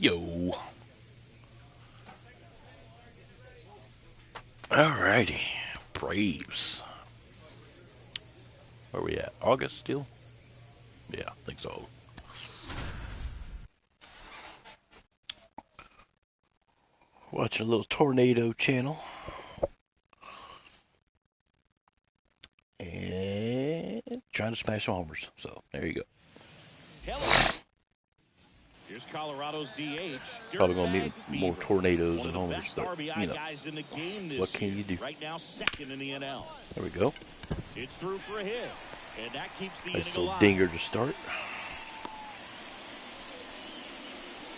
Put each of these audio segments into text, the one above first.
Yo. Alrighty. Braves. Where we at? August still? Yeah, I think so. Watching a little tornado channel. And trying to smash homers. So, there you go. Hello. Here's Colorado's DH. Probably going to meet more tornadoes than homers, but, you know, what can you do? Right now, second in the NL. There we go. It's through for a hit, and that keeps the Nice inning little alive. dinger to start.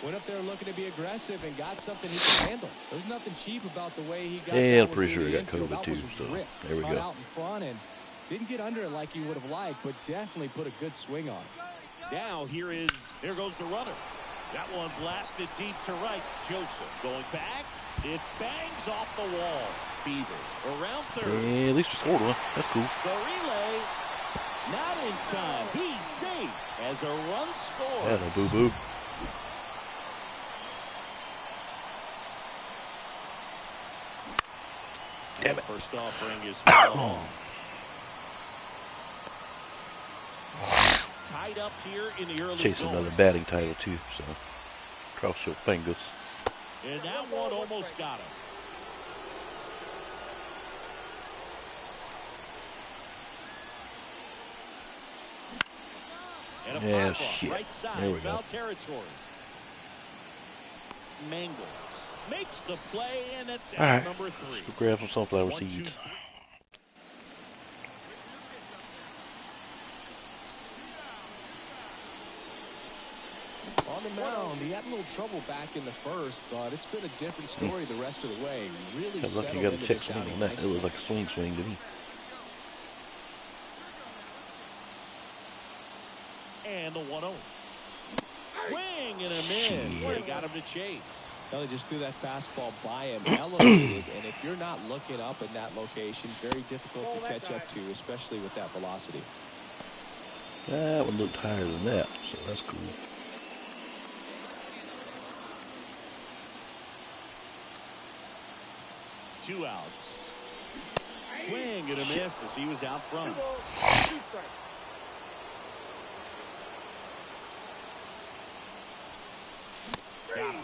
Went up there looking to be aggressive and got something he can handle. There's nothing cheap about the way he got. Yeah, I'm pretty sure he got COVID too, so there we go. Out in front and didn't get under it like he would have liked, but definitely put a good swing on it. Now here goes the runner. That one blasted deep to right. Joseph going back. It bangs off the wall. Beaver around third. Yeah, at least we scored one. That's cool. The relay, not in time. He's safe as a run scores. Yeah, no boo-boo. Damn it. First offering is foul. Tied up here in the early Chasing going. another batting title too, so cross your fingers. And that one almost got him. And a Yeah, pop-up, shit. right side, There we go. foul territory. Mangles makes the play, and it's All right, number 3. let's go grab some sunflower 1, 2, seeds. 3. On the mound, he had a little trouble back in the first, but it's been a different story the rest of the way. Really Look, settled you got a into check this swing outing on that. It nicely. looked like a swing to me. And the 1-0. Swing and a miss. They got him to chase. Well, they just threw that fastball by him, elevated, and if you're not looking up in that location, very difficult to catch up to, especially with that velocity. That one looked higher than that, so that's cool. Two outs. Swing and a miss as he was out front. Got him.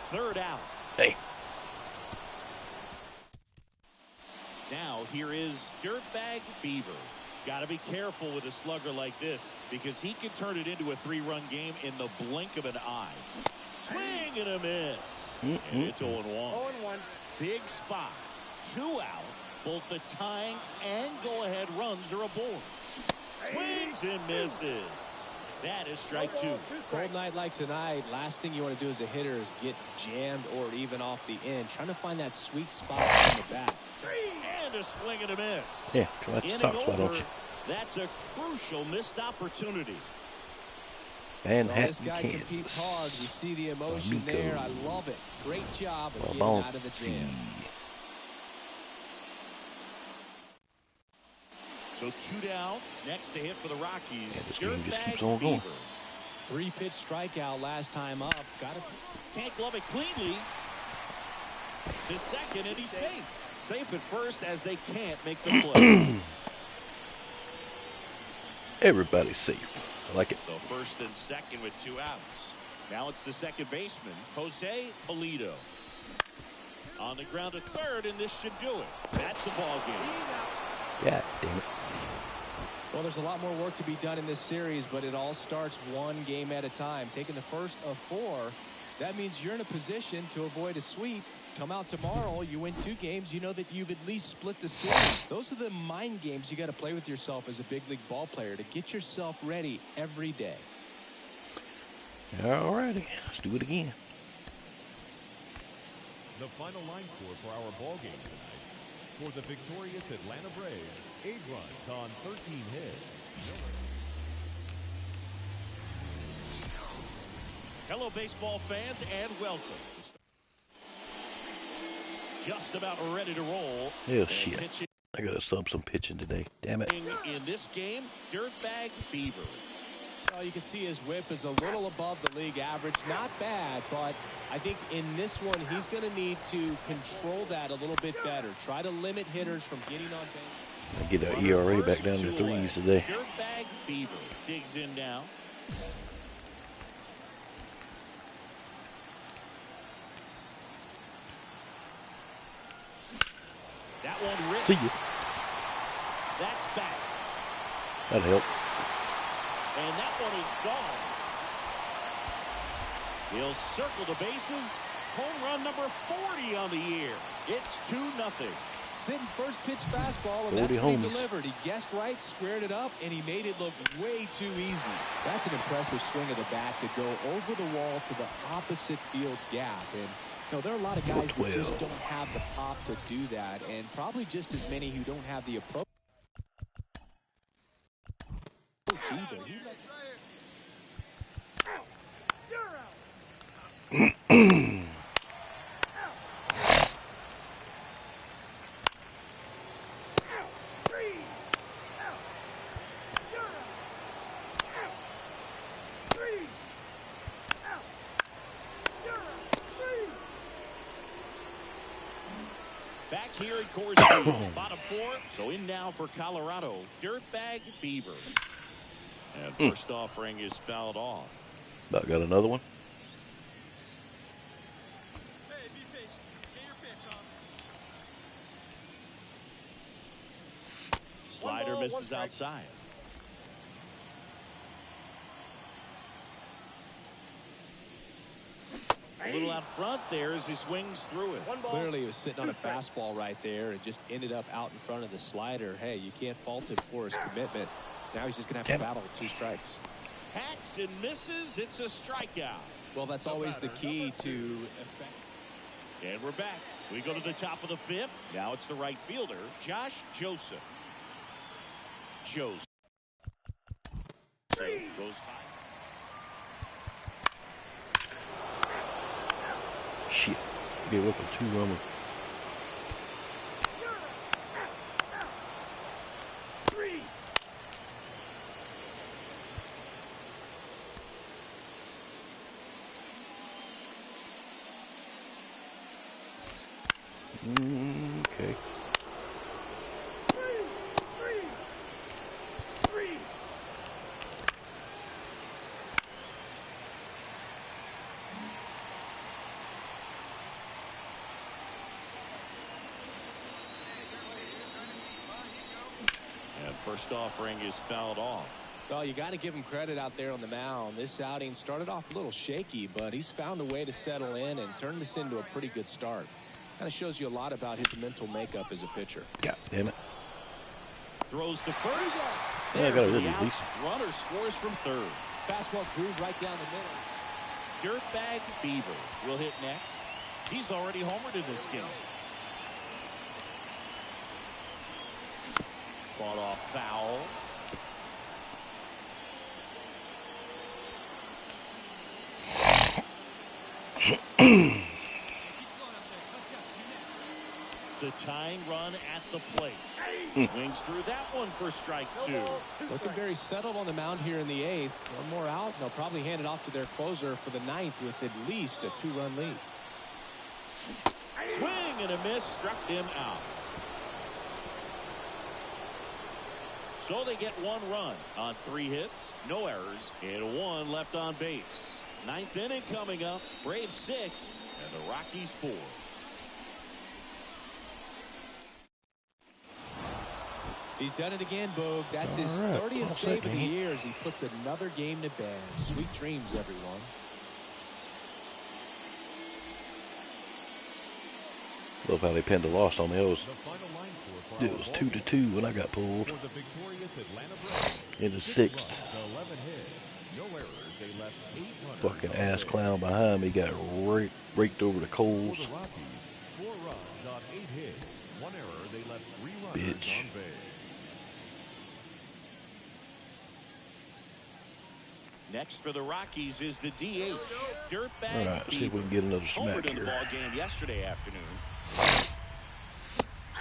Third out. Hey. Now here is Dirtbag Beaver. Got to be careful with a slugger like this because he can turn it into a 3-run game in the blink of an eye. Swing and a miss. And it's 0-1. 0-1. Big spot. 2 out. Both the tying and go-ahead runs are aboard. Swings and misses. That is strike 2. Cold night like tonight, last thing you want to do as a hitter is get jammed or even off the end. Trying to find that sweet spot on the bat. And a swing and a miss. Yeah, come out the stop spot, don't you? That's a crucial missed opportunity. Manhattan, This guy Kansas. competes hard. We see the emotion Amico. there. I love it. Great job of getting Ball out of the C. jam. So 2 down. Next to hit for the Rockies. Yeah, this game just Dirtbag keeps on going. Beaver. 3-pitch strikeout last time up. Got it. Can't glove it cleanly. To second, and he's safe. Safe at first as they can't make the play. Everybody's safe. I like it. So first and second with 2 outs. Now it's the second baseman, Jose Pulido. On the ground at third, and this should do it. That's the ball game. God damn it. Well, there's a lot more work to be done in this series, but it all starts one game at a time. Taking the first of 4, that means you're in a position to avoid a sweep. Come out tomorrow, you win 2 games, you know that you've at least split the series. Those are the mind games you got to play with yourself as a big league ball player to get yourself ready every day. Alrighty, let's do it again. The final line score for our ball game tonight. For the victorious Atlanta Braves, 8 runs on 13 hits. Hello, baseball fans, and welcome. Just about ready to roll. Oh, shit. I gotta sub some pitching today. Damn it. In this game, Dirtbag Beaver. Well, you can see his whip is a little above the league average. Not bad, but I think in this one, he's going to need to control that a little bit better. Try to limit hitters from getting on base. Get our ERA back down to 3s today. Dirtbag Beaver digs in now. That one ripped. See you. That's back. That'll help. And that one is gone. He'll circle the bases. Home run number 40 on the year. It's 2-0. Sitting first pitch fastball, and 40 that's what homers. he delivered. He guessed right, squared it up, and he made it look way too easy. That's an impressive swing of the bat to go over the wall to the opposite field gap. And you know, there are a lot of guys that just don't have the pop to do that, and probably just as many who don't have the approach either. Back here at course 2, bottom 4. So in now for Colorado, Dirtbag Beaver. And first offering is fouled off. About got another one. Hey, be patient. Get your pitch on. Slider misses outside. A little out front there as he swings through it. Clearly, he was sitting on a fastball right there and just ended up out in front of the slider. Hey, you can't fault him for his commitment. Now he's just going to have to battle with 2 strikes. Hacks and misses. It's a strikeout. Well, that's always the key to effect. And we're back. We go to the top of the 5th. Now it's the right fielder, Josh Joseph. Joseph goes high. Shit. Give up a 2-runner. Okay. And first offering is fouled off. Well, you got to give him credit out there on the mound. This outing started off a little shaky, but he's found a way to settle in and turn this into a pretty good start. Kind of shows you a lot about his mental makeup as a pitcher. God damn it. Throws to first. Yeah, I got a release. Runner scores from third. Fastball groove right down the middle. Dirtbag Beaver will hit next. He's already homered in this game. Fought off foul. The tying run at the plate. Swings through that one for strike 2. Looking very settled on the mound here in the 8th. One more out, and they'll probably hand it off to their closer for the 9th with at least a 2-run lead. Swing and a miss, struck him out. So they get 1 run on 3 hits, no errors, and 1 left on base. 9th inning coming up. Braves 6 and the Rockies 4. He's done it again, Boog. That's his 30th save of the year as he puts another game to bed. Sweet dreams, everyone. Love how they pinned the loss on me. It was 2-2 when I got pulled in the 6th. Fucking ass clown behind me got raked over the coals. 4 runs on 8 hits, 1 error. They left 3 runners Bitch. on base. Next for the Rockies is the DH, Dirtbag All right, see if we Beaver. can get another Homered smack in the here. ball game yesterday afternoon.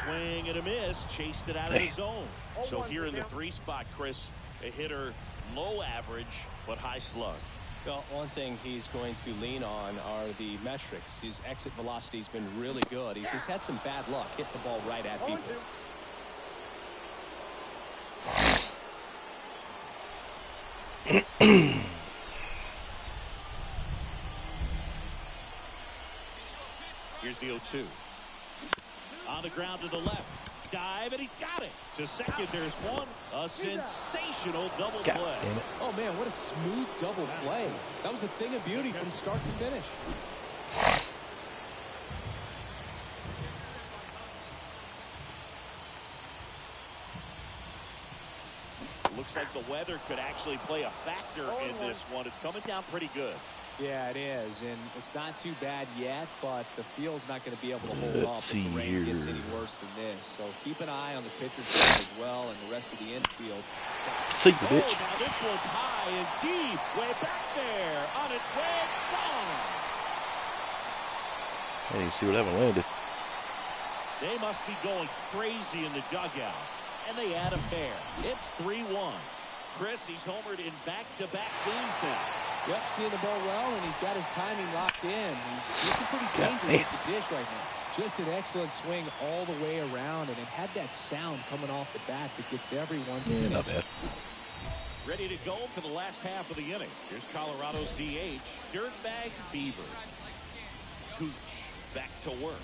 Swing and a miss, chased it out of the zone. So here in the 3 spot, Chris, A hitter low average, but high slug. Well, one thing he's going to lean on are the metrics. His exit velocity's been really good. He's just had some bad luck. Hit the ball right at people. Here's the 0-2. On the ground to the left. Dive, and he's got it. To second, there's one. A sensational double God play. damn it. Oh, man, what a smooth double play. That was a thing of beauty from start to finish. Looks like the weather could actually play a factor in this one. It's coming down pretty good. Yeah, it is, and it's not too bad yet, but the field's not going to be able to hold up if the rain gets any worse than this. So keep an eye on the pitcher's side as well and the rest of the infield. See the bitch. Now this one's high and deep, way back there, on its way, gone. I didn't even see where that one landed. They must be going crazy in the dugout, and they add a pair. It's 3-1. Chris, he's homered in back-to-back games now. Yep, seeing the ball well, and he's got his timing locked in. He's looking pretty dangerous at the dish right now. Just an excellent swing all the way around, and it had that sound coming off the bat that gets everyone's attention. Not bad. Ready to go for the last half of the inning. Here's Colorado's DH, Dirtbag Beaver. Gooch back to work.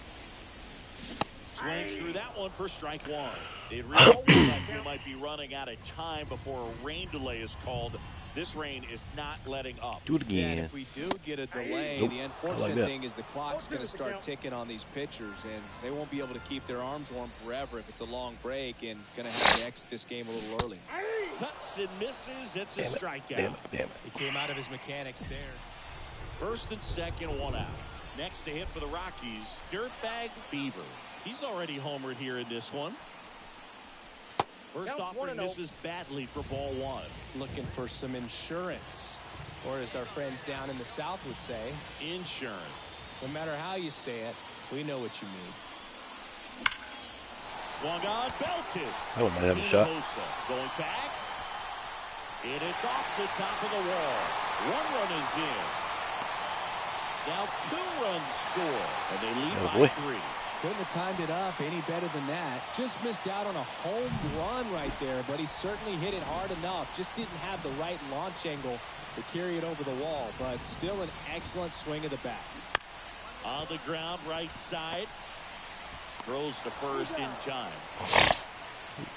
Swings through that one for strike one. It really feels like we might be running out of time before a rain delay is called. This rain is not letting up. Do it again. Yeah, and if we do get a delay, Nope. the unfortunate thing is the clock's going to start ticking on these pitchers, and they won't be able to keep their arms warm forever if it's a long break, and going to have to exit this game a little early. Cuts and misses. It's a strikeout. Damn it. He came out of his mechanics there. First and second, one out. Next to hit for the Rockies, Dirtbag Beaver. He's already homered here in this one. First offering misses badly for ball one. Looking for some insurance, or as our friends down in the South would say, Insurance. no matter how you say it, we know what you mean. Swung on, belted. That one might have a shot. Going back. And it's off the top of the wall. One run is in. Now 2 runs score. And they lead by 3. Couldn't have timed it up any better than that. Just missed out on a home run right there, but he certainly hit it hard enough. Just didn't have the right launch angle to carry it over the wall, but still an excellent swing of the bat. On the ground, right side. Throws to first in time.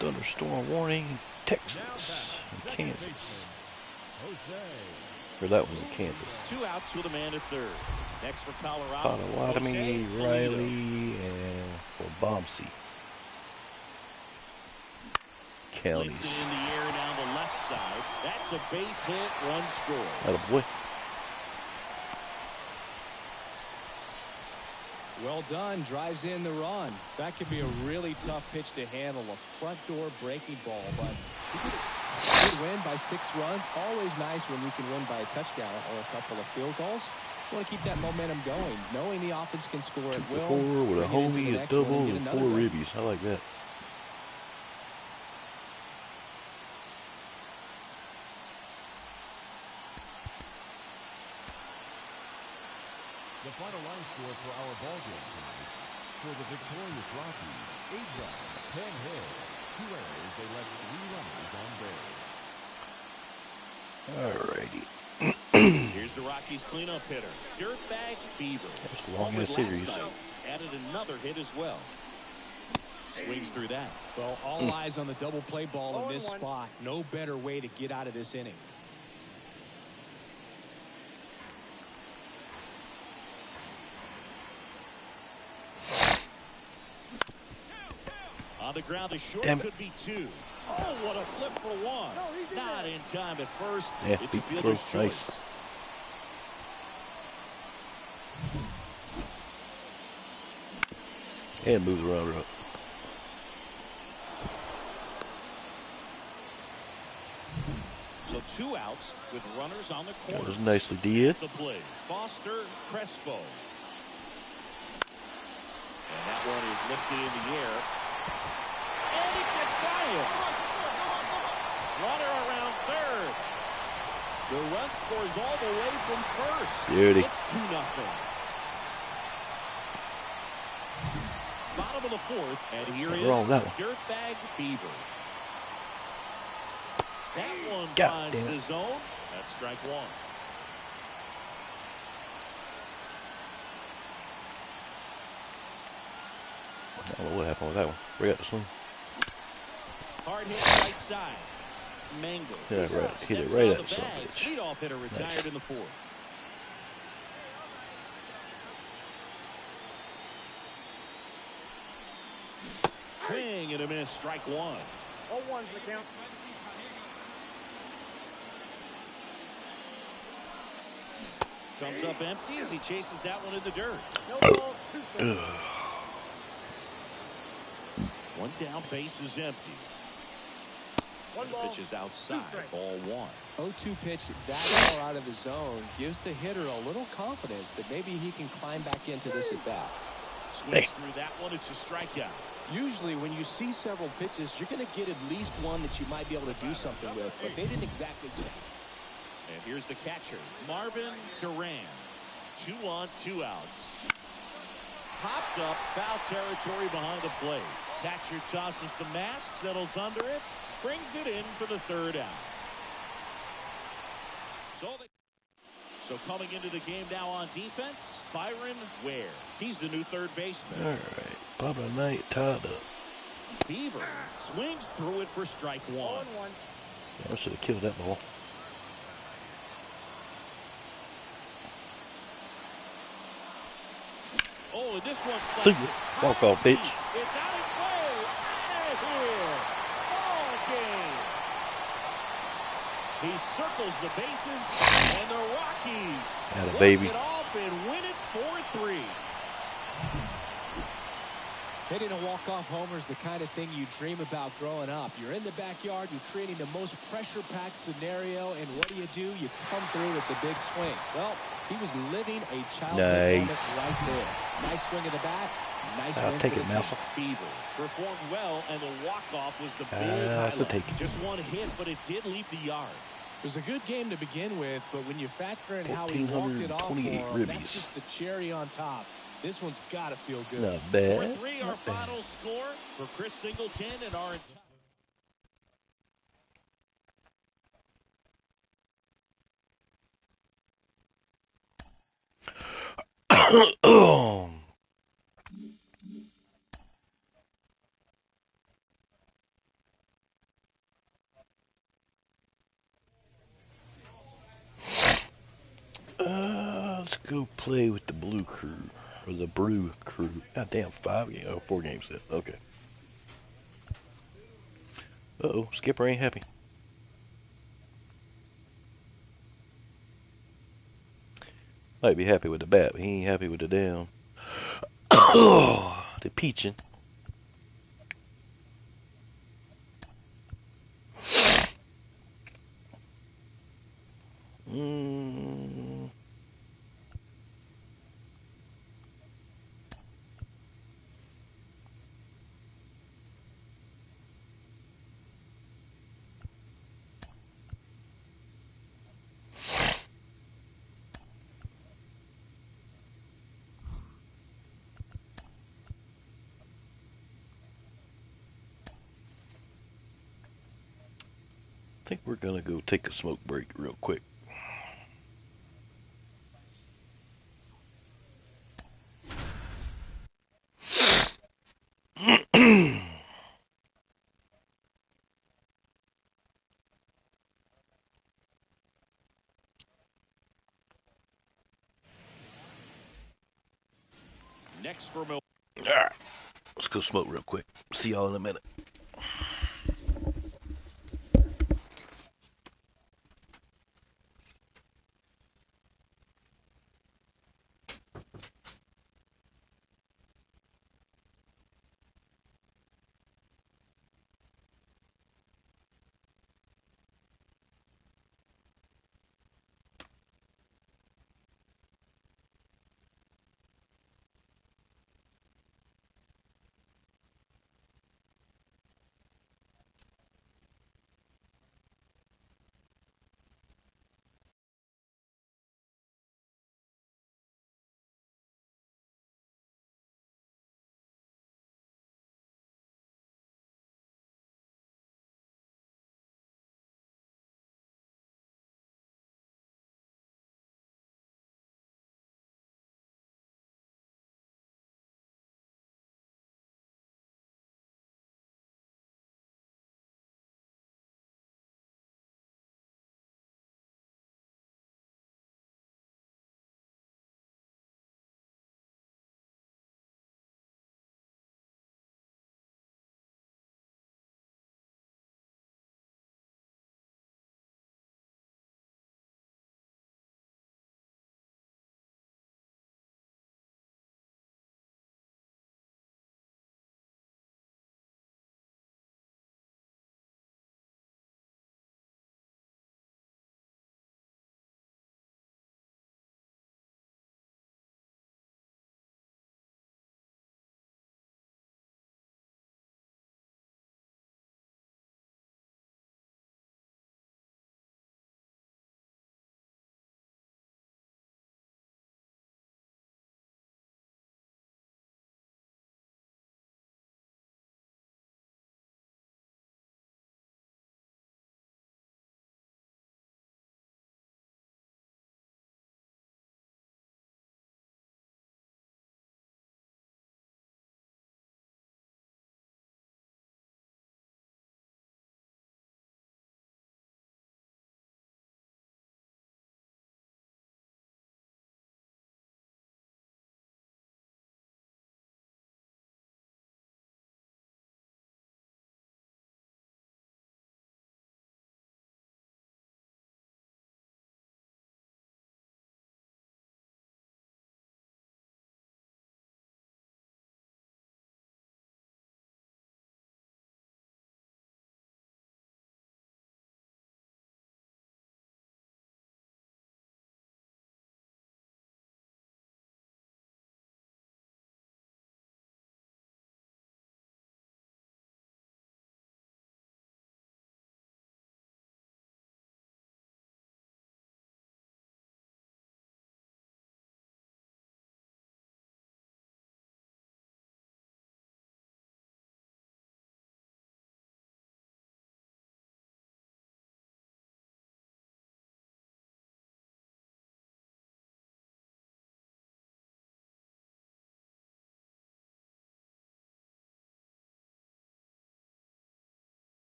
Thunderstorm warning, Texas and Kansas. Or that was in Kansas. 2 outs with a man at third. Next for Colorado, Potawatomi, Riley, and Bombsey counties. Lifted in the air down the left side. That's a base hit, run score. Attaboy. Well done, drives in the run. That could be a really tough pitch to handle, a front door breaking ball, but he could win by 6 runs. Always nice when you can win by a touchdown or a couple of field goals. You want to keep that momentum going, knowing the offense can score at will. 4 with a homie, a double, and 4 ribbies. I like that. The final line score for our ball game tonight. For the victorious Rockies, 8 runs, 10 hits, 2 errors. They left 3 runners on base. Alrighty. Here's the Rockies cleanup hitter, Dirtbag Beaver. That's a long in a series. Added another hit as well. Swings through that. Well, all eyes on the double play ball in this spot. No better way to get out of this inning. On the ground is short, Damn it. could be 2. Oh, what a flip for 1. Not in time at first. Yeah, It's a deep fielder's throw. choice. Nice. And moves around. So 2 outs with runners on the corner. That was nicely did. The play, Foster Crespo. And that one is lifted in the air. And it gets by him. Runner around The run scores all the way from first. Beauty. It's 2-0. Bottom of the fourth, and here is Dirtbag Beaver. That one finds the zone. That's strike one. I don't know what happened with that one. We got the swing. Hard hit right side. Mangled. Yeah, right. Hit it right at the sun. Leadoff hitter retired in the fourth. Swing and a miss. Strike one. 0-1's the count. Comes up empty as he chases that one in the dirt. No ball, 2 strikes. One down, base is empty. One ball, Pitch is outside. Ball one. 0-2 pitch that far out of the zone gives the hitter a little confidence that maybe he can climb back into this at bat. Swings through that one. It's a strikeout. Usually when you see several pitches, you're going to get at least one that you might be able to do something with, but they didn't exactly check. And here's the catcher, Marvin Duran. 2 on, 2 outs. Popped up, foul territory behind the plate. Catcher tosses the mask, settles under it, brings it in for the third out. So coming into the game now on defense, Byron Ware. He's the new third baseman. All right. Bubba Knight tied up. Beaver swings through it for strike one. 0-1. Yeah, I should have killed that ball. Oh, and this one. See you. Walk off, bitch. It's out its way. Out of here. Ball game. He circles the bases, and the Rockies Atta baby. walk it off and win it 4-3. Hitting a walk-off homer is the kind of thing you dream about growing up. You're in the backyard, you're creating the most pressure-packed scenario, and what do? You come through with the big swing. Well, he was living a childhood moment right there. Nice swing of the bat. Nice I'll win take for it, the Mouser. Beaver performed well, and the walk-off was the big That's a highlight. take. Just one hit, but it did leave the yard. It was a good game to begin with, but when you factor in how he walked it off for 1,428 him, that's ribbies. just the cherry on top. This one's got to feel good. Not bad. 4-3, our final score for Chris Singleton and our Let's go play with the Blue Crew. Or the Brew Crew. God damn, 4 games set. Okay. Uh-oh, Skipper ain't happy. Might be happy with the bat, but he ain't happy with the damn the peaching. I think we're gonna go take a smoke break real quick. next for Milwaukee. Alright, let's go smoke real quick. See y'all in a minute.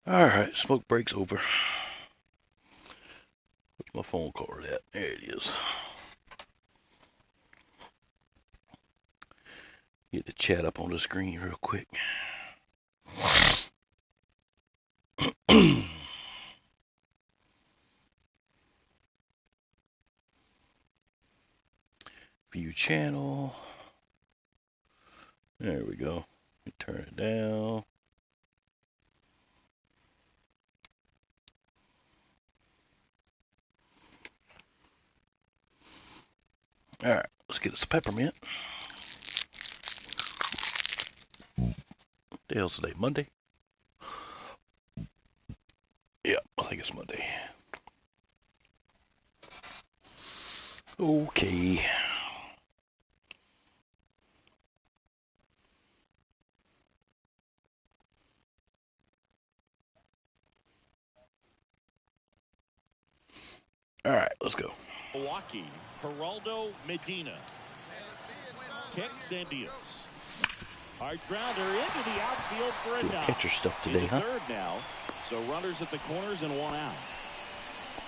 Alright, smoke break's over. Where's my phone card at? There it is. Get the chat up on the screen real quick. View channel. There we go. Turn it down. Alright, let's get this peppermint. What the hell's today? Monday? Yeah, I think it's Monday. Okay. Alright, let's go. Milwaukee, Geraldo Medina. Kicks and deals. Hard grounder into the outfield for a knock. Catcher stuff He's today, at huh? third now. So runners at the corners and one out.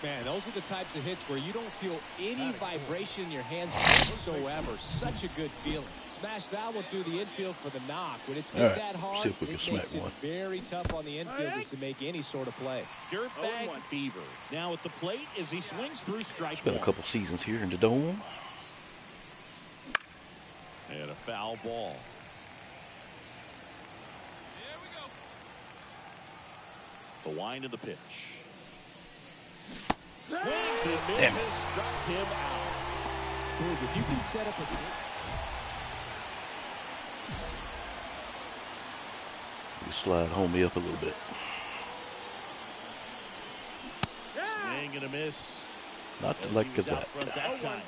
Man, those are the types of hits where you don't feel any vibration in your hands whatsoever. Such a good feeling. Smash that one through the infield for the knock. When it's hit that hard, see if we can it smack makes it one. very tough on the infielders to make any sort of play. Dirtbag Beaver now at the plate as he swings through strike Spent a one. couple seasons here in the Dome. And a foul ball. The wind of the pitch. Swings and misses, struck him out. Boog, if you can set up a You slide homie up a little bit. Swing and a miss. Not As like he was out that. front that time.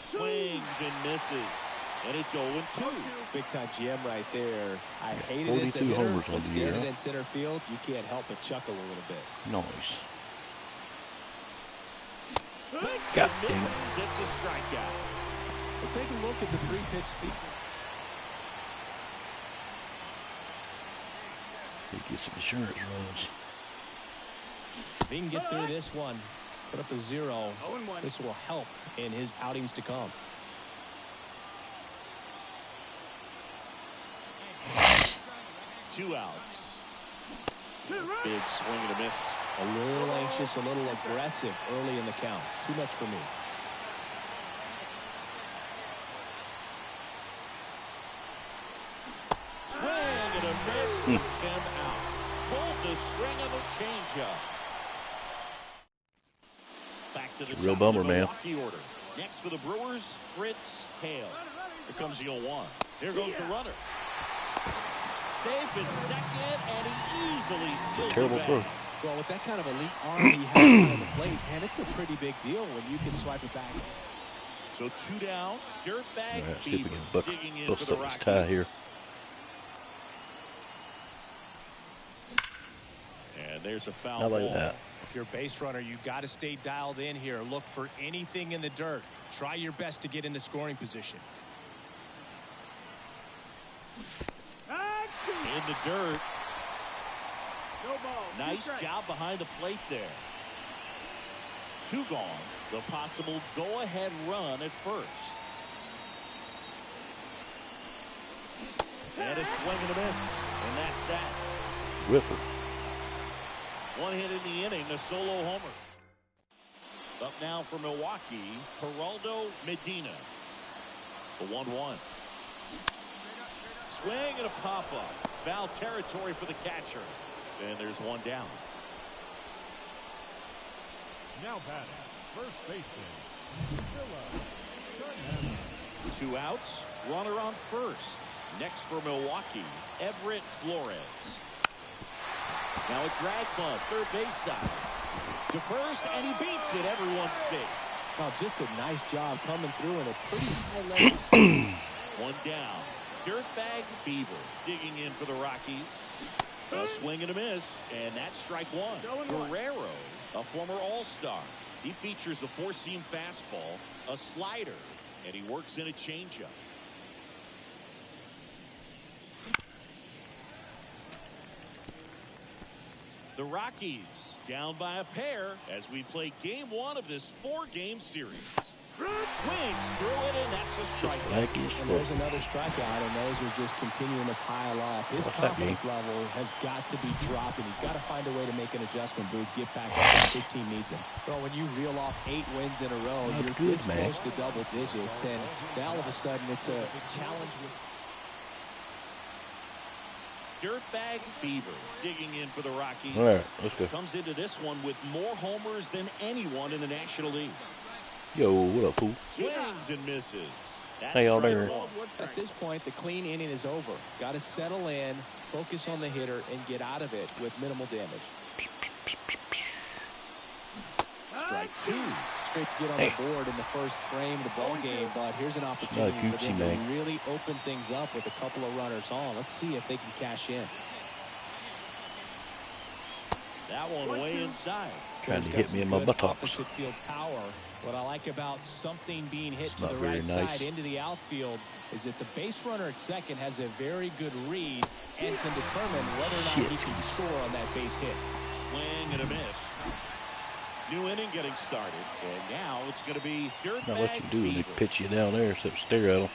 Swings and misses. And it's 0-2. big time GM right there. I hated it as a 42 hitter, homers on but the year. standing in center field, you can't help but chuckle a little bit. Nice. Swings God and damn it. misses. It's a strikeout. We'll take a look at the three-pitch sequence. He get some insurance runs. If he can get through this one, put up a 0, this will help in his outings to come. Two outs. Big swing and a miss. A little anxious, a little aggressive early in the count. Too much for me. Swing and a miss. Struck him out. Pulled the string of the changeup. Back to the Real top bummer, of the man. Milwaukee order. Next for the Brewers, Fritz Hale. Here comes the 0-1. Here goes the runner. Safe in second, and he easily steals Terrible it throw. back. Well, with that kind of elite arm he has on the plate, man, it's a pretty big deal when you can swipe it back. So 2 down. Dirtbag All right, see if we Beaver can digging in bust for the up this Rockies. tie here. And there's a foul I like ball. that. If you're a base runner, you got to stay dialed in here. Look for anything in the dirt. Try your best to get into scoring position. In the dirt. No ball. Nice job behind the plate there. 2 gone. The possible go-ahead run at first. And a swing and a miss. And that's that. Whiffer. 1 hit in the inning, a solo homer. Up now for Milwaukee, Geraldo Medina. The 1-1. Swing and a pop-up. Foul territory for the catcher. And there's 1 down. Now batting, first baseman, 2 outs, runner on first. Next for Milwaukee, Everett Flores. Now a drag bunt, third base side. To first, and he beats it. Everyone's safe. Oh, just a nice job coming through in a pretty high level. 1 down. Dirtbag Beaver digging in for the Rockies. A swing and a miss, and that's strike one. Guerrero, a former All-Star. He features a four-seam fastball, a slider, and he works in a changeup. The Rockies down by a pair as we play game one of this four-game series. Swings through it, and that's a strikeout. And there's another strikeout, and those are just continuing to pile up. His confidence level has got to be dropping. He's got to find a way to make an adjustment, Booth, get back up. His team needs him. Well, when you reel off 8 wins in a row, you're this close to double digits, and now all of a sudden it's a challenge with Dirtbag Beaver digging in for the Rockies. All right, let's go. Comes into this one with more homers than anyone in the National League. Yo, what up, fool? Swings and misses. That's hey, all there. At this point, the clean inning is over. Got to settle in, focus on the hitter, and get out of it with minimal damage. Strike two. It's great to get on the board in the first frame of the ball game, but here's an opportunity for them to really open things up with a couple of runners on. Let's see if they can cash in. That one way inside. Trying to hit me in my buttocks. Opposite field power. What I like about something being hit to the right side into the outfield is that the base runner at second has a very good read and can determine whether or not he can soar on that base hit. Swing and a miss. New inning getting started, and now it's going to be Dirtbag Not what you do Beaver. is they pitch you down there except stare at them.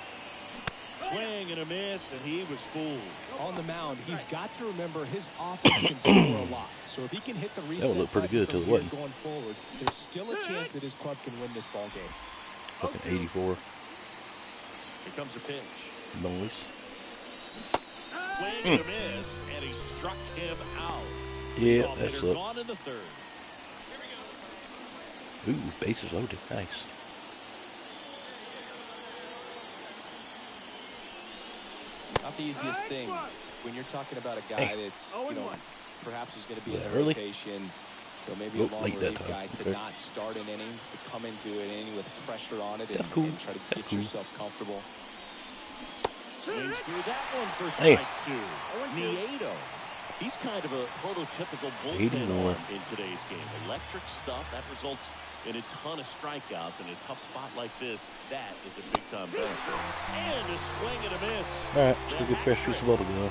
Swing and a miss, and he was fooled. On the mound, he's got to remember his offense can score a lot. So if he can hit the reset that would look pretty good till it wasn't. Going forward, there's still a chance that his club can win this ball game. Fucking 84. Here comes a pitch. Noise. Swing and a miss, and he struck him out. Yeah, that's up. Gone in the third. Ooh, bases loaded. Nice. Not the easiest thing when you're talking about a guy that's, you know, perhaps is going to be in a early rotation, so maybe a long late relief that guy time. to not start an inning, to come into an inning with pressure on it and try to get yourself comfortable. Swings through that one for strike two. Nieto. He's kind of a prototypical bullpen arm in today's game. Electric stuff that results in a ton of strikeouts in a tough spot like this. That is a big-time benefit. And a swing and a miss. All right, let's go get fresh piece of bubble gum.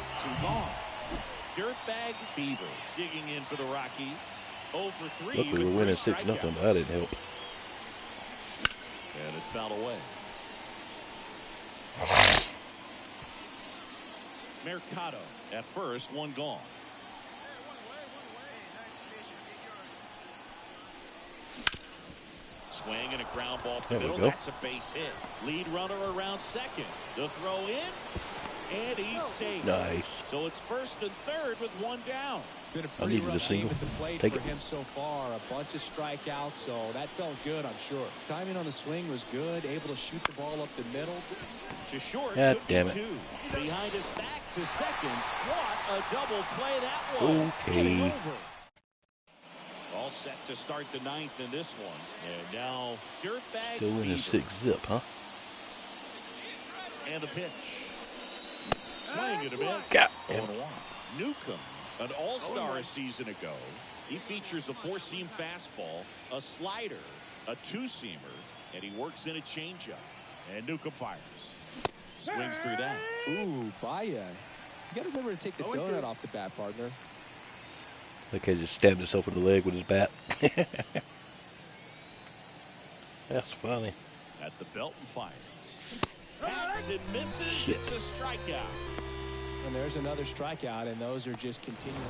Dirtbag Beaver digging in for the Rockies. 0 for 3. Look, we were winning 6-0, but that didn't help. And it's fouled away. Mercado at first, one gone. Swing and a ground ball to the middle. That's a base hit. Lead runner around second. The throw in, and he's safe. Nice. So it's first and third with one down. Been a pretty rough game at the plate for him so far. A bunch of strikeouts, so that felt good, I'm sure. Timing on the swing was good. Able to shoot the ball up the middle. To short. God damn it. Behind his back to second. What a double play that was. Okay. All set to start the ninth in this one. And now Dirtbag Still winning 6-0, huh? And the pitch. Swing and a miss. God. Newcomb, an all-star a season ago. He features a four-seam fastball, a slider, a two-seamer, and he works in a changeup. And Newcomb fires. Swings through that. Ooh, Baya. You got to remember to take the donut off the bat, partner. Okay, just stabbed himself in the leg with his bat. That's funny. At the belt and fires. Hacks and misses. Shit. It's a strikeout. And there's another strikeout, and those are just continuing.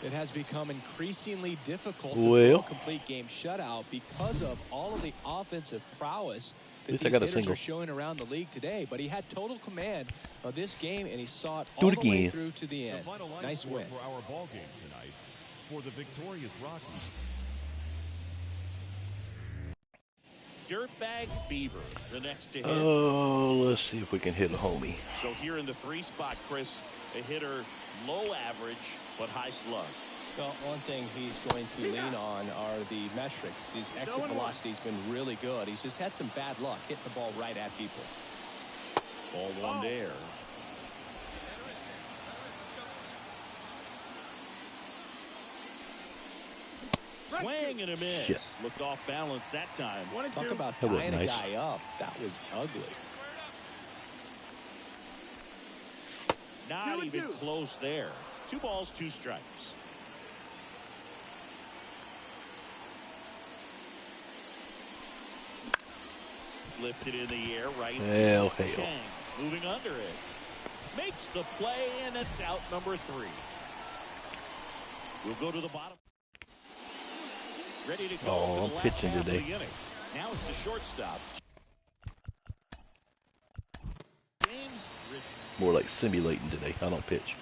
It has become increasingly difficult to throw a complete game shutout because of all of the offensive prowess that these hitters are showing around the league today. But he had total command of this game, and he saw it all the way through to the end. Nice win. For our ball game tonight, for the victorious Rockies. Dirtbag Beaver, the next to hit. Oh, let's see if we can hit a homie. So here in the 3 spot, Chris, a hitter low average but high slug. Well, one thing he's going to lean on are the metrics. His exit velocity's been really good. He's just had some bad luck hitting the ball right at people. Ball one there. Swing and a miss. Shit. Looked off balance that time. Talk about That wasn't tying a nice. guy up. That was ugly. Not even close there. 2 balls, 2 strikes. Lifted in the air, right. Hell. Chang moving under it. Makes the play, and it's out number 3. We'll go to the bottom. Ready to go Oh, for the I'm last pitching half today. of the inning. Now it's the shortstop. James Rich. More like simulating today. I don't pitch.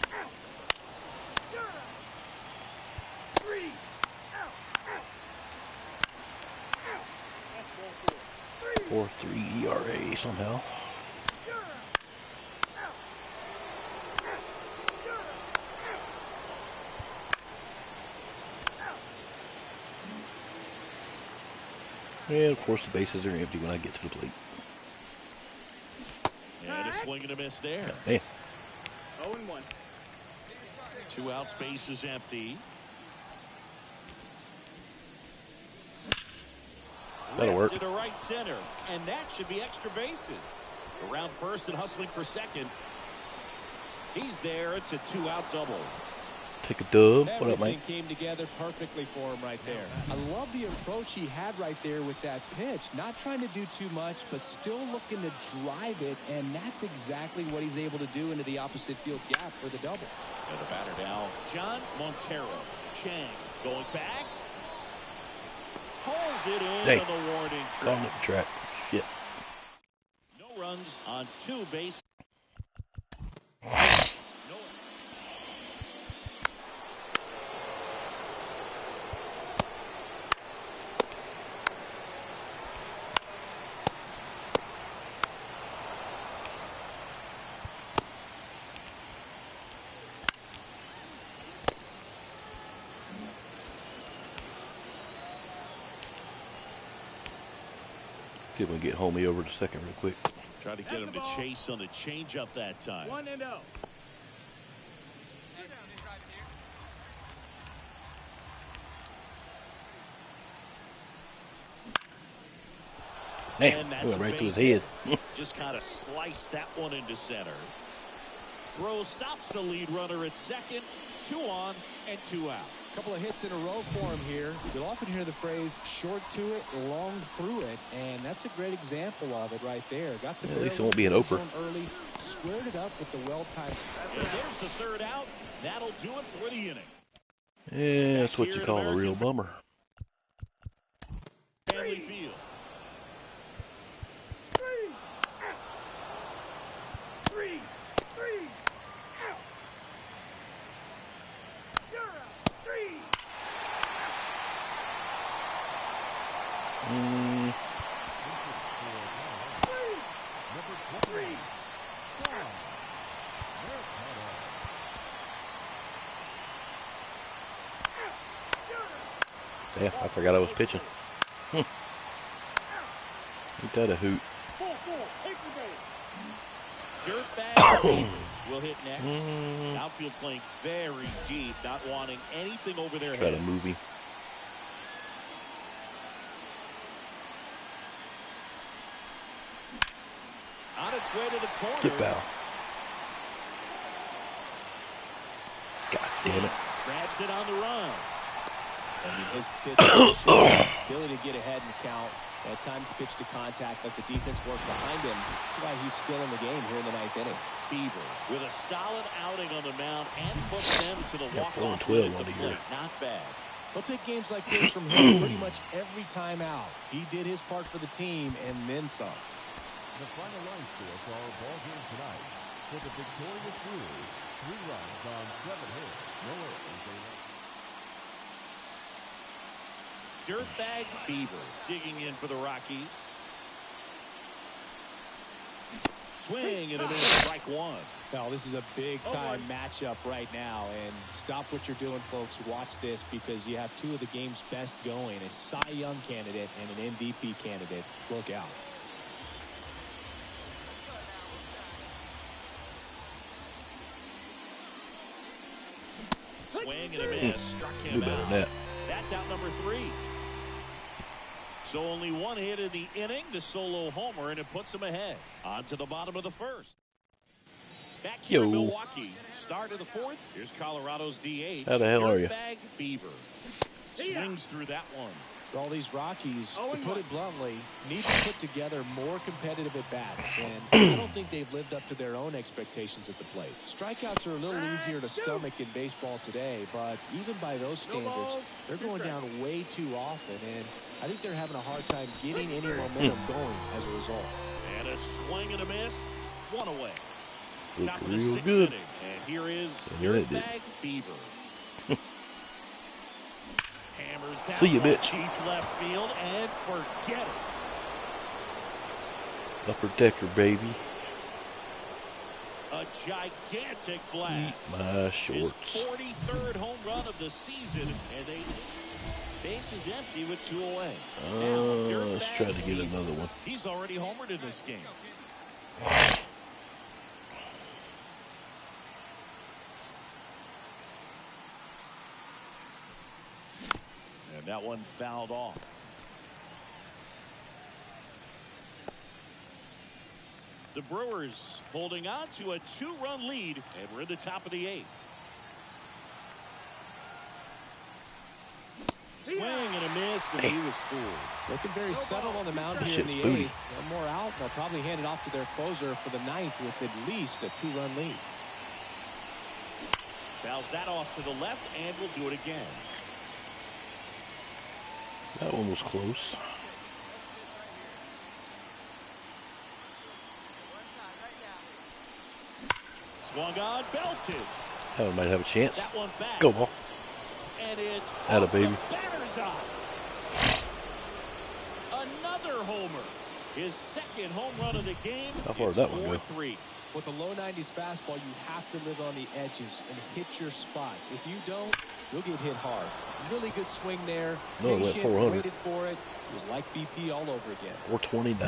4.3 ERA somehow. And of course the bases are empty when I get to the plate. And a swing and a miss there. Man, 0-1. 2 outs, base is empty. that'll work. To right center, and that should be extra bases. Around first and hustling for second. He's there. It's a 2-out double. Take a dub. What up, Everything man? came together perfectly for him right there. I love the approach he had right there with that pitch. Not trying to do too much, but still looking to drive it, and that's exactly what he's able to do into the opposite field gap for the double. And the batter now, John Montero. Chang going back. Pulls it in Dang. on the warning Calling track. up the track. Shit. No runs on 2 bases. No. See if we can get Homie over to second real quick. Try to get him to chase on the changeup that time. 1-0. Man, And that's we went a right through his base head. Just kind of sliced that one into center. Throw stops the lead runner at second. 2 on and 2 out. A couple of hits in a row for him here. You'll often hear the phrase short to it, long through it, and that's a great example of it right there. Got the Yeah, at least it won't be an oper. early, squared it up with the well-timed. And there's the 3rd out. That'll do it for the inning. Yeah, that's what you call a real bummer. Family Field. 3. Out. You're out. 3. Mm, 3. yeah, I forgot I was pitching. Ain't that a hoot? 4. Take the base. Dirtbag will hit next. Outfield playing very deep, not wanting anything over their Try heads. to movie. On its way to the corner. Get foul. God damn it. Grabs it on the run. I mean, his pitch ability to get ahead in the count. At times pitch to contact, let the defense work behind him. That's why he's still in the game here in the 9th inning. Beaver with a solid outing on the mound and puts them to the Yeah, walk-off 4-12 win at on the the year. plate. Not bad. He'll take games like this from him pretty much every time out. He did his part for the team and then some. The final line score for our ball game tonight. For the victorious Brewers, 3 runs on 7 hits. No errors. Dirtbag Beaver digging in for the Rockies. Swing and a miss, strike 1. Well, this is a big-time matchup right now, and stop what you're doing, folks. Watch this because you have 2 of the game's best going, a Cy Young candidate and an MVP candidate. Look out. Swing and a miss, struck Do him better than out. that. That's That's out number 3. So only one hit in the inning, the solo homer, and it puts them ahead. On to the bottom of the first. Back here in Milwaukee, start of the 4th. Here's Colorado's DH. How the hell are you? Dirtbag Beaver. Swings through that one. All these Rockies, to put it bluntly, need to put together more competitive at-bats, and I don't think they've lived up to their own expectations at the plate. Strikeouts are a little easier to stomach in baseball today, but even by those standards, they're going down way too often, and I think they're having a hard time getting any momentum going as a result. And a swing and a miss, 1 away. Top of the Real 6th good. inning, and here is Yeah, it did. Dirtbag Beaver. Hammers down See you, bitch. deep left field and forget it. Upper decker, baby. A gigantic blast. My shorts. His 43rd home run of the season, and they base is empty with 2 away. Let's try to get another one. He's already homered in this game. And that one fouled off. The Brewers holding on to a 2-run lead, and we're in the top of the 8th. Swing and a miss, and he was fooled. Looking very settled on the mound That here in the shit's 8th. booty. One more out, and they'll probably hand it off to their closer for the 9th with at least a 2-run lead. Fouls that off to the left, and we'll do it again. That one was close. Swung on, belted. That one might have a chance. That one back. Go ball. And it's Atta off baby. the batter's eye. Another homer. His 2nd home run of the game. How far did that one go? 4-3. With a low 90s fastball, you have to live on the edges and hit your spots. If you don't, you'll get hit hard. Really good swing there. No, it went Patient, 400. waited for it. It was like BP all over again. 429.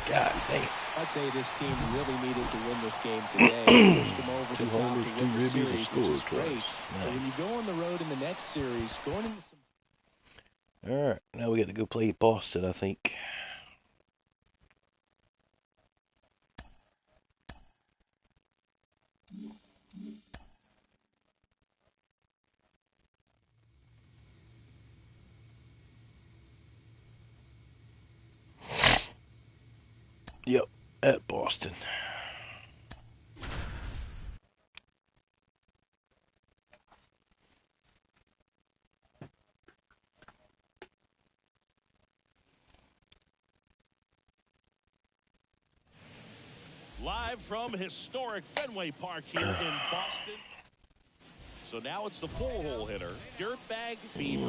God damn. I'd say this team really needed to win this game today. Pushed them over the 2 top homers, to 2 win the ribbies, and series, which scored is great. twice. But when you Nice. go on the road in the next series, going into some All right, now we got to go play Boston, I think. Yep, at Boston. Live from historic Fenway Park here in Boston. So now it's the 4-hole hitter, Dirtbag Beaver.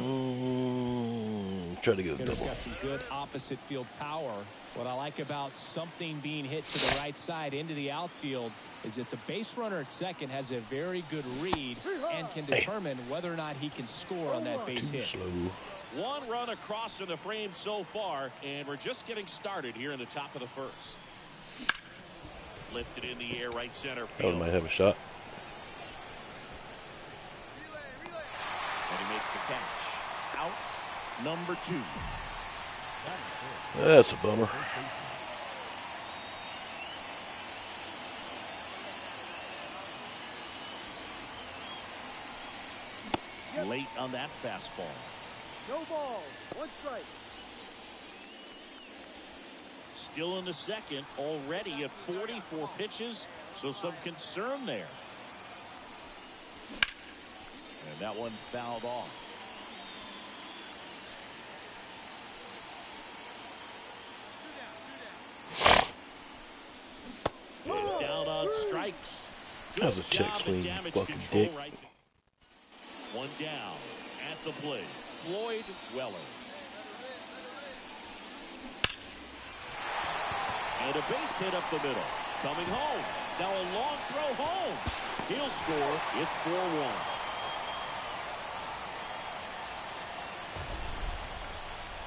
Try to get a hitter's double. got some good opposite field power. What I like about something being hit to the right side into the outfield is that the base runner at second has a very good read and can determine whether or not he can score on that base Too hit. slow. 1 run across in the frame so far, and we're just getting started here in the top of the 1st. Lifted in the air, right center That field. one might have a shot. And he makes the catch. Out number 2. That's a bummer. Late on that fastball. No balls. 1 strike. Still in the 2nd, already at 44 pitches, so some concern there. And that one fouled off. And down on strikes. That was a check job swing, at damage fucking control dick. right there. 1 down at the plate. Floyd Weller. And a base hit up the middle. Coming home. Now a long throw home. He'll score. It's 4-1.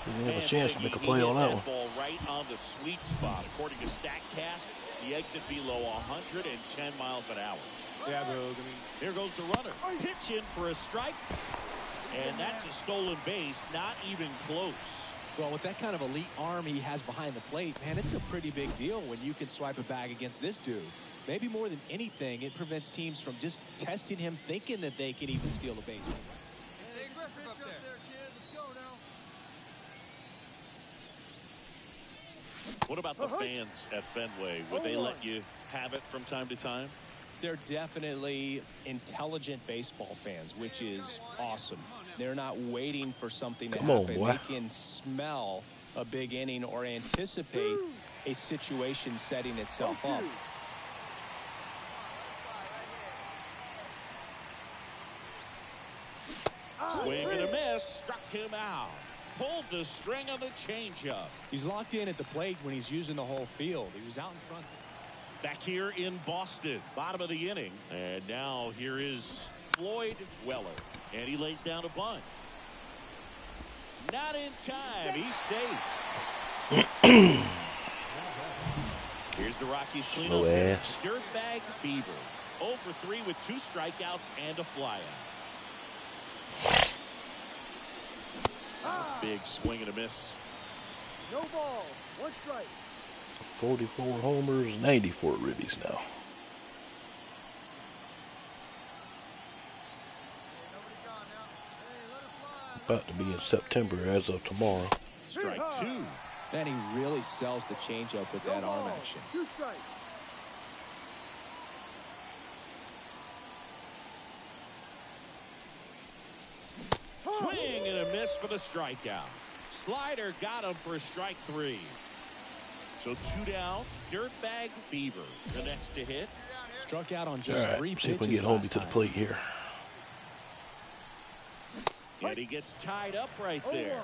Didn't have a chance to make a play on that one. Ball right on the sweet spot. According to StatCast, the exit below 110 miles an hour. Yeah, bro. Here goes the runner. Pitch in for a strike. And that's a stolen base, not even close. Well, with that kind of elite arm he has behind the plate, man, it's a pretty big deal when you can swipe a bag against this dude. Maybe more than anything, it prevents teams from just testing him, thinking that they can even steal a base. Stay aggressive up there, kid. Let's go now. What about the fans at Fenway? Would they let you have it from time to time? They're definitely intelligent baseball fans, which is awesome. They're not waiting for something to happen. They can smell a big inning or anticipate a situation setting itself up. Swing and a miss, struck him out. Pulled the string on the changeup. He's locked in at the plate when he's using the whole field. He was out in front. Back here in Boston, bottom of the inning. And now here is Floyd Weller. And he lays down a bunt. Not in time. He's safe. Here's the Rockies cleanup. Dirtbag Beaver. 0 for 3 with 2 strikeouts and a flyout. Big swing and a miss. No ball. 1 strike. 44 homers, 94 ribbies now. About to be in September as of tomorrow. Strike 2. Man, he really sells the changeup with that arm action. 2 strikes. Swing and a miss for the strikeout. Slider got him for strike 3. So 2 down. Dirtbag Beaver, the next to hit. Struck out on just 3 pitches. See if we can get Homie to the plate here. And he gets tied up right there.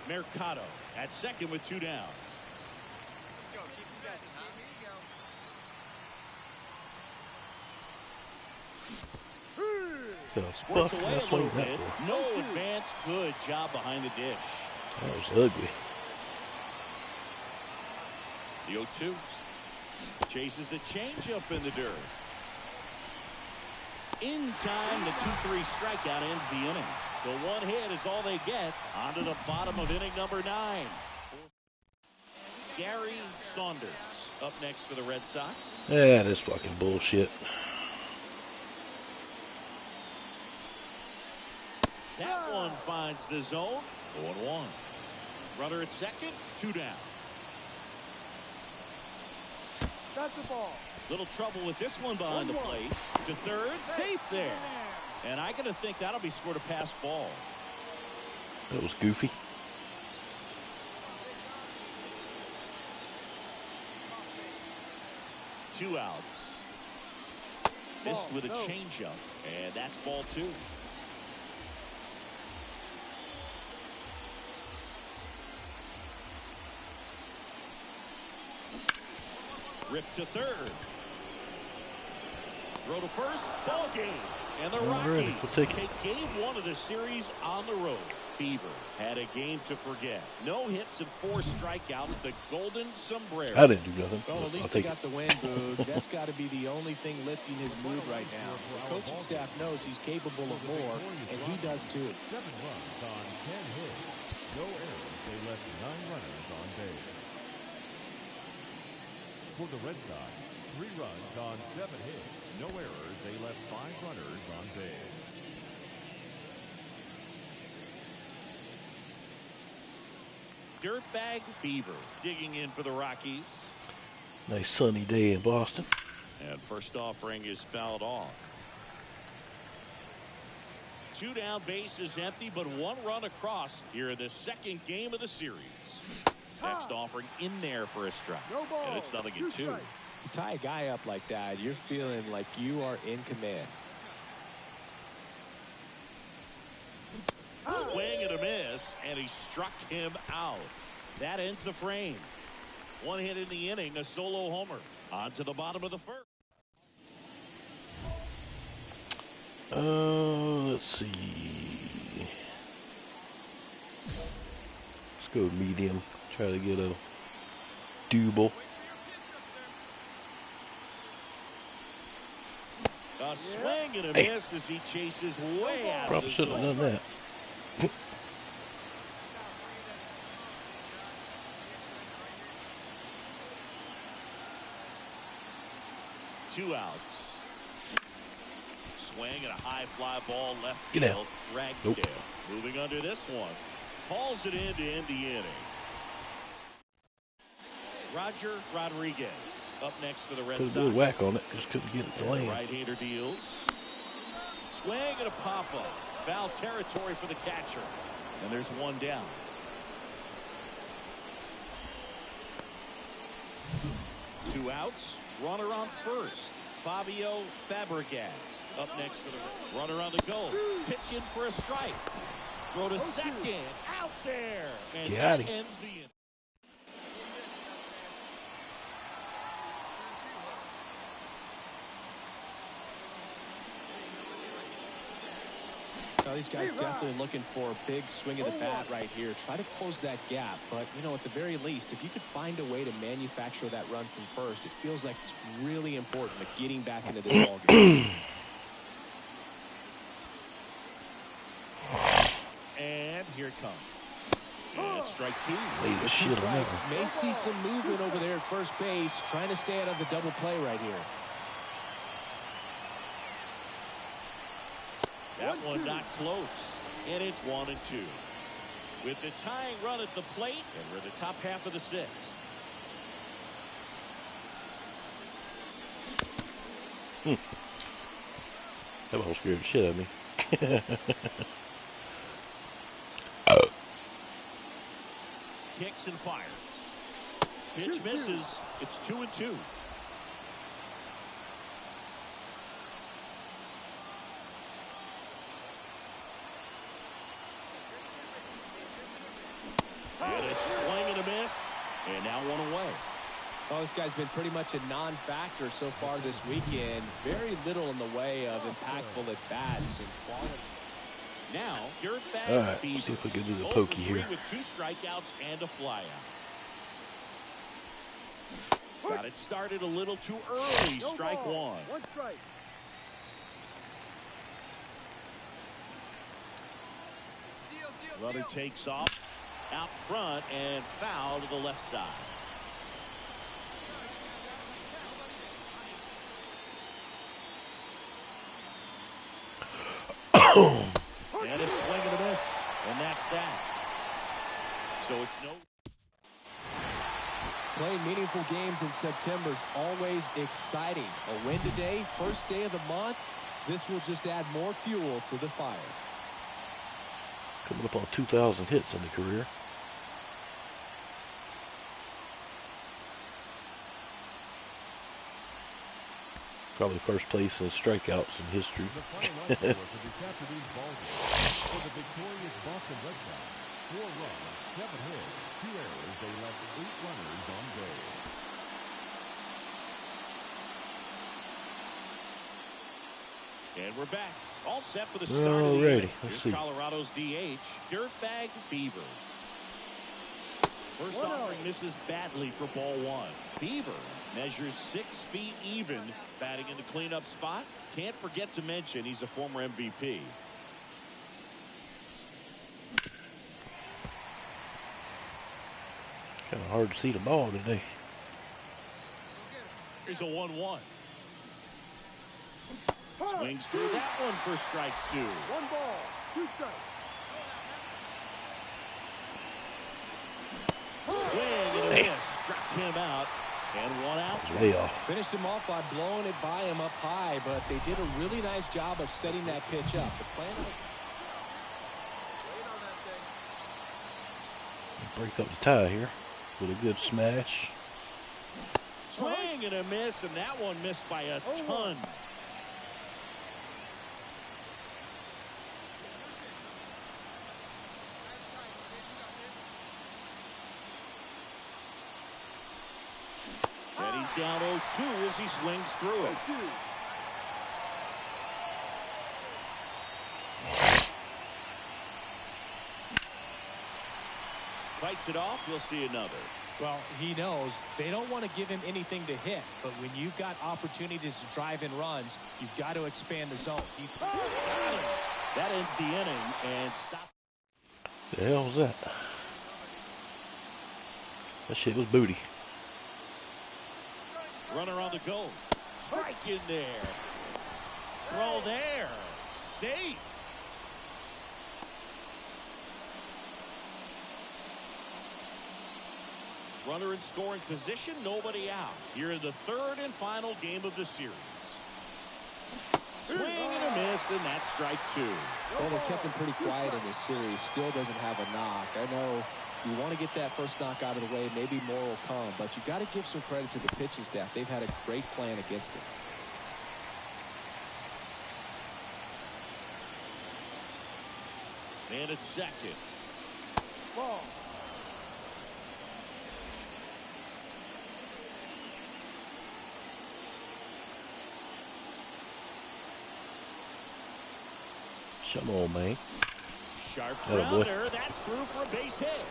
Mercado at second with 2 down. Let's go. Keep him guessing, huh? Squirts away a little bit. No advance. Good job behind the dish. That was ugly. The 0-2. Chases the changeup in the dirt. In time, the 2-3 strikeout ends the inning. So 1 hit is all they get. On to the bottom of inning number 9. Gary Saunders up next for the Red Sox. Yeah, this fucking bullshit. That one finds the zone. 0-1. Runner at second, 2 down. That's the ball. Little trouble with this one behind the plate. To third, safe there. And I gotta think that'll be scored a pass ball. That was goofy. Two outs. Missed with a changeup, and that's ball 2. Ripped to third. Throw to first. Ball game. And the Rockies take game 1 of the series on the road. Beaver had a game to forget. No hits and 4 strikeouts. The golden sombrero. I didn't do nothing. Well, at least they got the win, Boog. That's got to be the only thing lifting his mood right now. The coaching staff knows he's capable of more, and he does too. 7 runs on 10 hits. No errors. They left 9 runners on base. For the Red Sox, 3 runs on 7 hits. No errors. They left 5 runners on base. Dirtbag Beaver digging in for the Rockies. Nice sunny day in Boston. And first offering is fouled off. 2 down, base is empty, but 1 run across here in the second game of the series. Next offering in there for a strike. And it's nothing in 2. You tie a guy up like that, you're feeling like you are in command. Swing and a miss, and he struck him out. That ends the frame. 1 hit in the inning, a solo homer. On to the bottom of the first. Let's see. Let's go medium. Try to get a double. A swing and a miss as he chases way out of Probably the shouldn't have zone. done that. 2 outs. Swing and a high fly ball left Get field. out. Ragsdale Nope. moving under this one. Hauls it in to end the inning. Roger Rodriguez up next for the Red Put a Sox. good whack on it. Just couldn't get it to land. Right-hander deals. Swing and a pop-up. Foul territory for the catcher. And there's one down. Two outs. Runner on first. Fabio Fabregas up next for the runner on the go. Pitching for a strike. Throw to second. Out there. And Got that him. ends the inning. Now, these guys definitely looking for a big swing of the bat right here. Try to close that gap. But, you know, at the very least, if you could find a way to manufacture that run from first, it feels like it's really important to getting back into this ballgame. And here it comes. And strike two. Leave the shit on that. May see some movement over there at first base, trying to stay out of the double play right here. That one not close. And it's 1-2. With the tying run at the plate, and we're the top half of the sixth. That ball scared the shit out of me. Kicks and fires. Pitch misses. It's 2-2. And a swing and a miss. And now one away. Well, this guy's been pretty much a non-factor so far this weekend. Very little in the way of impactful at-bats and quality. Now, dirtbag All right, Beaver. let's see if we can do the 0 for pokey 3 here. with 2 strikeouts and a flyout. Got it started a little too early. No Strike ball. one. One strike. Runner takes off out front and foul to the left side. And a swing and a miss. And that's that. So it's no. Playing meaningful games in September is always exciting. A win today, first day of the month. This will just add more fuel to the fire. Coming up on 2,000 hits in the career. Probably first place in strikeouts in history. The final line score for this afternoon's ballgame. For the victorious Boston Red Sox, 4 runs, 7 hits, 2 errors. They left 8 runners on base. And we're back. All set for the start of the Alrighty, inning. let's Here's see. Colorado's DH, Dirtbag Beaver. First offering misses badly for ball one. Beaver measures 6 feet even, batting in the cleanup spot. Can't forget to mention he's a former MVP. Kind of hard to see the ball today. Here's a 1-1. Swings through that one for strike two. 1 ball. 2 strikes. Swing and a miss. Struck him out. And 1 out. It's way off. Finished him off by blowing it by him up high, but they did a really nice job of setting that pitch up. The plan. Break up the tie here with a good smash. Swing and a miss, and that one missed by a ton. And he's down 0-2 as he swings through it. 2. fights it off. You'll see another. Well, he knows they don't want to give him anything to hit, but when you've got opportunities to drive in runs, you've got to expand the zone. He's got him. That ends the inning and stop. The hell was that? That shit was booty. Runner on the go. Strike in there. Throw there. Safe. Runner in scoring position, nobody out. Here in the third and final game of the series. Swing and a miss, and that's strike two. Well, they kept him pretty quiet in this series. Still doesn't have a knock. I know you want to get that first knock out of the way. Maybe more will come, but you got to give some credit to the pitching staff. They've had a great plan against him. And it's second. Ball. Come on, man. Sharp Oh, boy. grounder. That's through for a base hit.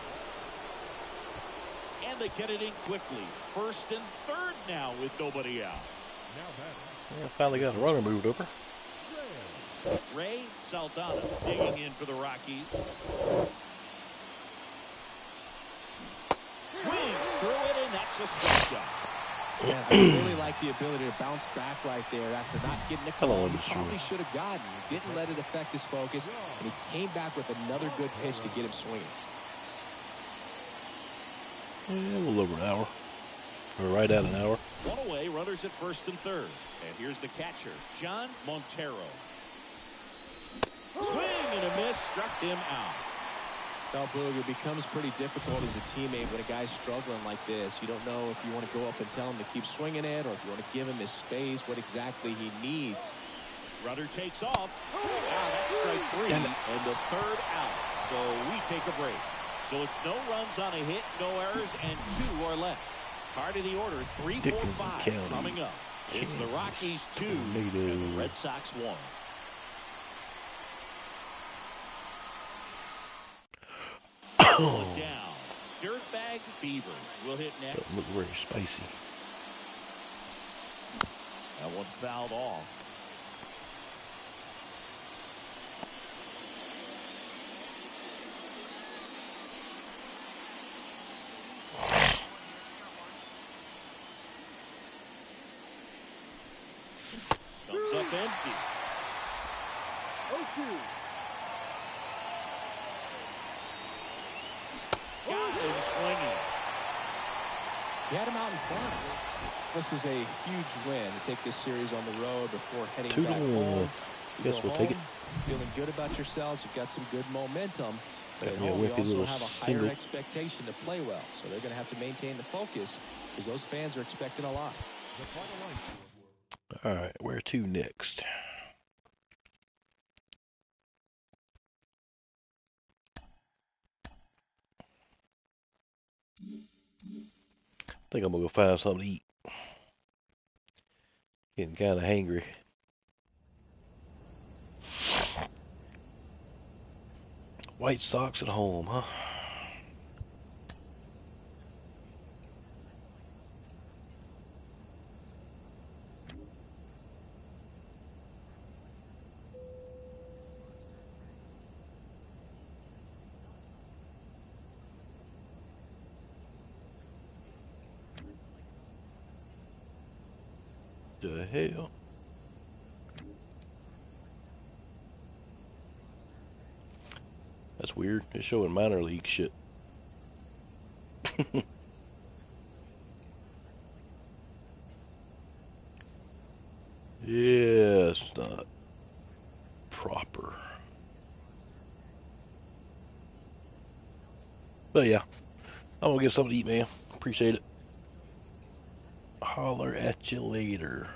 And they get it in quickly. First and third now with nobody out. Now batting. Yeah, finally got a runner moved over. Ray Saldana digging in for the Rockies. Swings through it, and that's just struck out. Yeah, I really like the ability to bounce back right there after not getting a call. He sure. probably should have gotten. He didn't let it affect his focus, and he came back with another good pitch to get him swinging. Yeah, a little over an hour. Or right at an hour. One away, runners at first and third. And here's the catcher, John Montero. Swing and a miss, struck him out. Well, Boog, it becomes pretty difficult as a teammate when a guy's struggling like this. You don't know if you want to go up and tell him to keep swinging it or if you want to give him his space, what exactly he needs. Runner takes off. Wow, that's strike three and the third out. So we take a break. So it's no runs on a hit, no errors, and two are left. Part of the order, 3, 4, 5 coming up. It's the Rockies 2 and the Red Sox 1. Down. Dirtbag Beaver will hit next. Don't look very spicy. That one fouled off. Comes up empty. 0-2. Got him swinging. He had him out in front. This is a huge win to take this series on the road before heading 2-1. back home. You Guess go we'll take it. home feeling good about yourselves. You've got some good momentum. But at Got me a home, you wimpy also little have a higher single. expectation to play well. So they're going to have to maintain the focus because those fans are expecting a lot. The final line score for All right, where to next? I think I'm gonna go find something to eat. Getting kind of hangry. White Sox at home, huh? The hell? That's weird. It's showing minor league shit. Yeah, it's not proper. But yeah, I'm gonna get something to eat, man. Appreciate it. Holler at you later.